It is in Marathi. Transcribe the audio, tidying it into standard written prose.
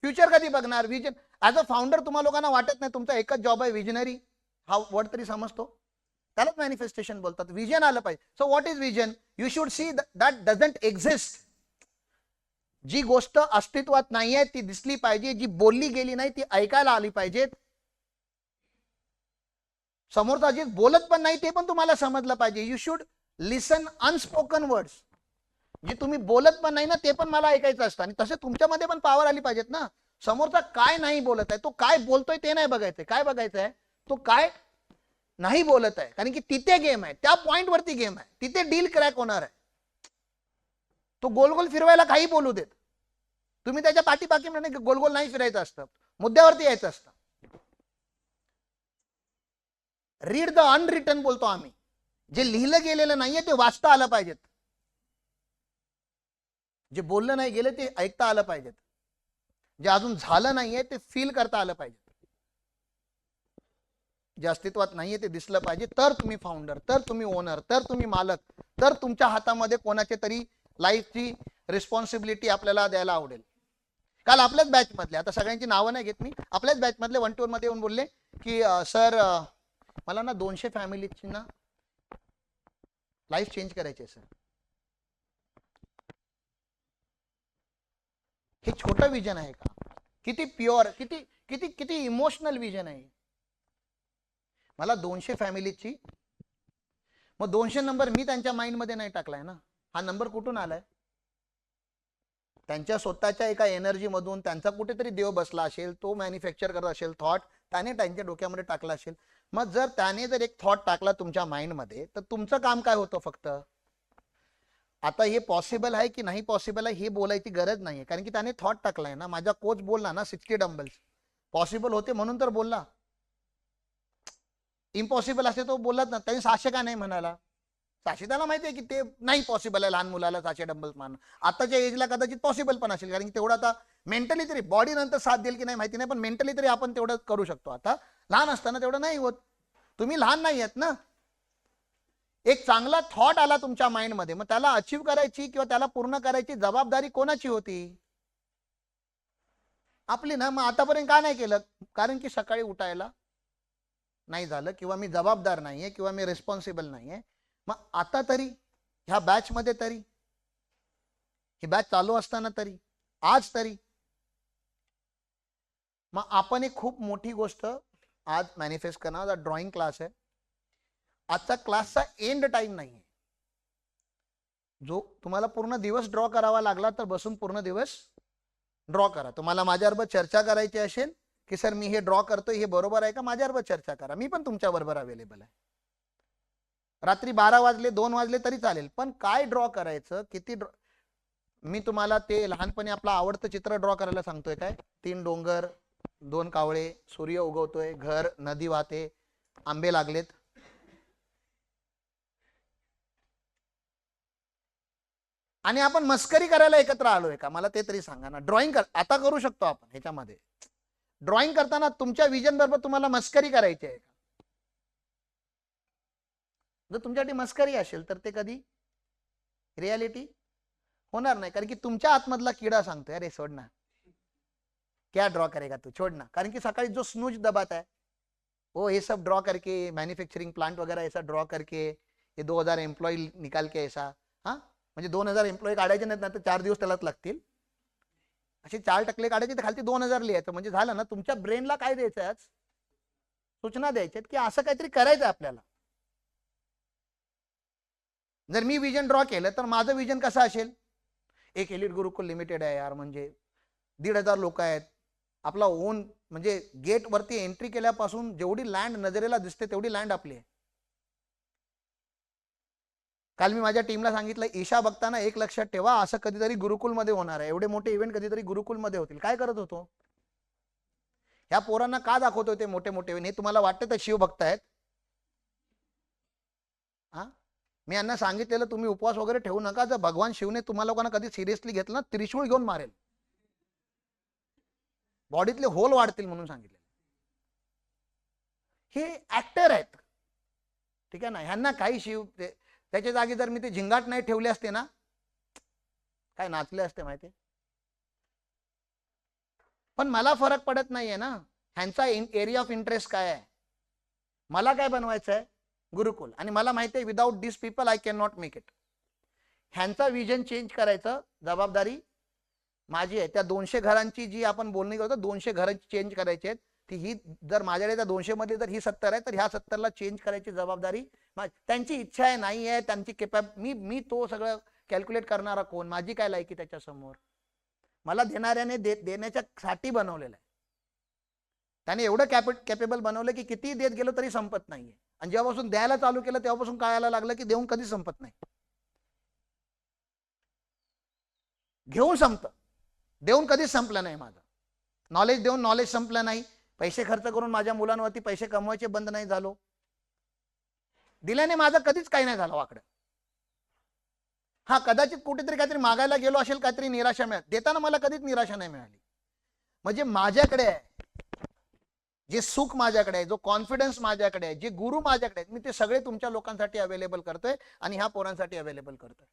फ्युचर कधी बघणार? विजन. ऍज अ फाउंडर तुम्हाला लोकांना वाटत नाही तुमचा एकच जॉब आहे विजनरी, हा वर्ड तरी समजतो? त्यालाच मॅनिफेस्टेशन बोलतात. विजन आलं पाहिजे. So what is vision? You should see that doesn't exist. जी गोष्ट अस्तित्वात नाहीये ती दिसली पाहिजे, जी बोलली गेली नाही ती ऐकायला आली पाहिजे, समोरचा जे बोलत पण नाही ते पण तुम्हाला समजलं पाहिजे. You should listen unspoken words. जे तुम्ही बोलत पण नाही ना ते पण मला ऐकायचं असतं. आणि तसे तुमच्यामध्ये पण पॉवर आली पाहिजेत ना. समोरचा काय नाही बोलत आहे, तो काय बोलतोय ते नाही बघायचंय. काय बघायचंय? तो काय नाही बोलत आहे. कारण की तिथे गेम आहे, त्या पॉइंट वरती गेम आहे, तिथे डील क्रॅक होणार आहे. तो गोल गोल फिरवायला काही बोलू देत, तुम्ही त्याच्या पाठीपाठी म्हणजे गोल गोल नाही फिरायचं असतं, मुद्द्यावरती यायचं असतं. रीड द अनरिटन बोलतो आम्ही. जे लिहिलं गेलेलं नाहीये ते वाचता आलं पाहिजेत. जे बोललं नाही गेलं ते ऐकता आलं पाहिजेत. जे अजून झालं नाहीये ते फील करता आलं पाहिजे. जे अस्तित्वात नाहीये ते दिसलं पाहिजे. तर तुम्ही फाउंडर, तर तुम्ही ओनर, तर तुम्ही मालक, तर तुमच्या हातामध्ये कोणाचे तरी लाईफची रिस्पॉन्सिबिलिटी आपल्याला द्यायला आवडेल. काल आपल्याच बॅच मधले, आता सगळ्यांची नावं नाही घेत मी, आपल्याच बॅच मधले 1 to 1 मध्ये येऊन बोलले की सर मला ना 200 फॅमिलीची ना लाईफ चेंज करायची आहे सर. हे छोटं विजन आहे का? किती प्युअर, किती किती किती इमोशनल विजन आहे. मला 200 फॅमिलीची, मग 200 नंबर मी त्यांच्या माइंड मध्ये नाही टाकलाय ना. हा नंबर कुठून आलाय? त्यांच्या स्वतःच्या एका एनर्जी मधून त्यांचा कुठेतरी देव बसला असेल, तो मॅन्युफॅक्चर करत असेल थॉट, त्याने त्यांच्या डोक्यामध्ये टाकला असेल. मग जर त्याने जर एक थॉट टाकला तुमच्या माइंड मध्ये, तर तुमचं काम काय होतं? फक्त आता हे पॉसिबल आहे की नाही पॉसिबल आहे हे बोलायची गरज नाहीये, कारण की त्याने थॉट टाकलाय ना. माझा कोच बोलला ना 60 डंबल्स पॉसिबल होते म्हणून तर बोलला. इम्पॉसिबल असते तो बोललाच ना. त्यांनी 600 का नाही म्हणाला? 600 त्याला माहिती आहे की ते नाही पॉसिबल आहे लहान मुलाला 600 डंबल्स मारणं. आताच्या एजला कदाचित पॉसिबल पण असेल, कारण की तेवढं आता मेंटली तरी, बॉडी नंतर साथ देईल की नाही माहिती नाही, पण मेंटली तरी आपण तेवढं करू शकतो. आता लहान असताना तेवढं नाही होत. तुम्ही लहान नाही आहेत ना. एक चांगला थॉट आला तुमच्या माइंड मध्ये, मग त्याला अचीव करायची किंवा त्याला पूर्ण करायची जबाबदारी कोणाची होती? आपली ना. मग आतापर्यंत का नाही केलं? कारण की सकाळी उठायला नाही झालं, किंवा मी जबाबदार नाहीये, किंवा मी रिस्पॉन्सिबल नाहीये. मग आता तरी ह्या बॅच मध्ये तरी, ही बॅच चालू असताना तरी, आज तरी, मग आपण एक खूप मोठी गोष्ट आज मॅनिफेस्ट करणार. ड्रॉइंग क्लास आहे. आजचा क्लासचा एंड टाइम नाही. जो तुम्हाला पूर्ण दिवस ड्रॉ करावा लागला तर बसून पूर्ण दिवस ड्रॉ करा. तुम्हाला माझ्याबरोबर चर्चा करायची असेल की सर मी हे ड्रॉ करतोय हे बरोबर आहे का, माझ्याबरोबर चर्चा करा. मी पण तुमच्या बरोबर अवेलेबल आहे. रात्री 12 वाजले 2 वाजले तरी चालेल, पण काय ड्रॉ करायचं, किती मी तुम्हाला ते लहानपणी आपलं आवडतं चित्र ड्रॉ करायला सांगतोय काय? 3 डोंगर, 2 कावळे, सूर्य उगवतोय, घर, नदी वाहते, आंबे लागलेत. आणि आपण मस्करी करायला एकत्र आलोय का? मला ते तरी सांगा ना. ड्रॉइंग आता करू शकतो आपण ह्याच्यामध्ये. ड्रॉइंग करताना तुमच्या विजन बरोबर तुम्हाला मस्करी करायची आहे का? जर तुमच्यासाठी मस्करी असेल तर ते कधी रियालिटी होणार नाही, कारण की तुमच्या आतमधला किडा सांगतोय अरे सोड ना, क्या ड्रॉ करेगा तू, छोड़ ना. कारण की सकाळी जो स्नूज दबाता है वो ये सब ड्रॉ करके मैन्युफैक्चरिंग प्लांट वगैरह ऐसा ड्रॉ करके ये 2000 एम्प्लॉय निकाल के ऐसा, हा म्हणजे 2000 एम्प्लॉय काढायचे नाहीत ना तर 4 दिवस त्यालाच लागतील. असे 4 टक्के काढायचे तर खालती 2000 लिहायचं, म्हणजे झालं ना. तुमच्या ब्रेनला काय द्यायचं आज? सूचना द्यायच्यात की असं काहीतरी करायचं आपल्याला. जर मी विजन ड्रॉ केलं तर माझं विजन कसं असेल? एक एलिट गुरुकुल लिमिटेड आहे यार, म्हणजे 1,500 लोक आहेत. आपला ओन, म्हणजे गेट वरती एंट्री केल्यापासून जेवढी लँड नजरेला दिसते तेवढी लँड आपली आहे. काल मी माझ्या टीमला सांगितलं ईशा बघताना एक लक्षात ठेवा, असं कधीतरी गुरुकुलमध्ये होणार आहे. एवढे मोठे इव्हेंट कधीतरी गुरुकुलमध्ये होतील. काय करत होतो? ह्या पोरांना का दाखवतोय ते मोठे मोठे इव्हेंट? हे तुम्हाला वाटतं तर शिवभक्त आहेत? हा, मी यांना सांगितलेलं तुम्ही उपवास वगैरे ठेवू नका. जर भगवान शिवने तुम्हाला लोकांना कधी सिरियसली घेतलं ना, त्रिशूळ घेऊन मारेल, बॉडीतले होल वाढतील म्हणून सांगितले. हे ऍक्टर आहेत, ठीक आहे ना. ह्यांना काही शिव त्याच्या जागी जर मी ते झिंगाट नाही ठेवले असते ना, काय नाचले असते माहिती. पण मला फरक पडत नाहीये ना ह्यांचा एरिया ऑफ इंटरेस्ट काय आहे. मला काय बनवायचं आहे, गुरुकुल, आणि मला माहिती आहे without this people I can not make it. ह्यांचा विजन चेंज करायचं जबाबदारी माझी आहे. त्या 200 घरांची जी आपण बोलणी करतो 200 घरं चेंज करायची आहेत, ती ही जर माझ्याकडे त्या 200 मध्ये जर ही 70 आहे तर ह्या 70ला चेंज करायची जबाबदारी त्यांची इच्छा आहे, नाही आहे त्यांची मी तो सगळं कॅल्क्युलेट करणारा कोण, माझी काय लायकी त्याच्या समोर. मला देणाऱ्याने देण्याच्या साठी बनवलेलं आहे. त्याने एवढं कॅपेबल बनवलं की किती देत गेलो तरी संपत नाहीये. आणि जेव्हापासून द्यायला चालू केलं तेव्हापासून कळायला लागलं की देऊन कधीच संपत नाही. घेऊन संपतं, देऊन कधीच संपलं नाही माझं. नॉलेज देऊन नॉलेज संपलं नाही. पैसे खर्च करून माझ्या मुलांवरती पैसे कमवायचे बंद नाही झालो. दिल्याने माझं कधीच काही नाही झालं वाकडं. हा कदाचित कुठेतरी काहीतरी मागायला गेलो असेल, काहीतरी निराशा मिळत, देताना मला कधीच निराशा नाही मिळाली. म्हणजे माझ्याकडे आहे जे सुख, माझ्याकडे आहे जो कॉन्फिडन्स, माझ्याकडे आहे जे गुरु माझ्याकडे आहेत, मी ते सगळे तुमच्या लोकांसाठी अवेलेबल करतोय आणि ह्या पोरांसाठी अवेलेबल करतोय.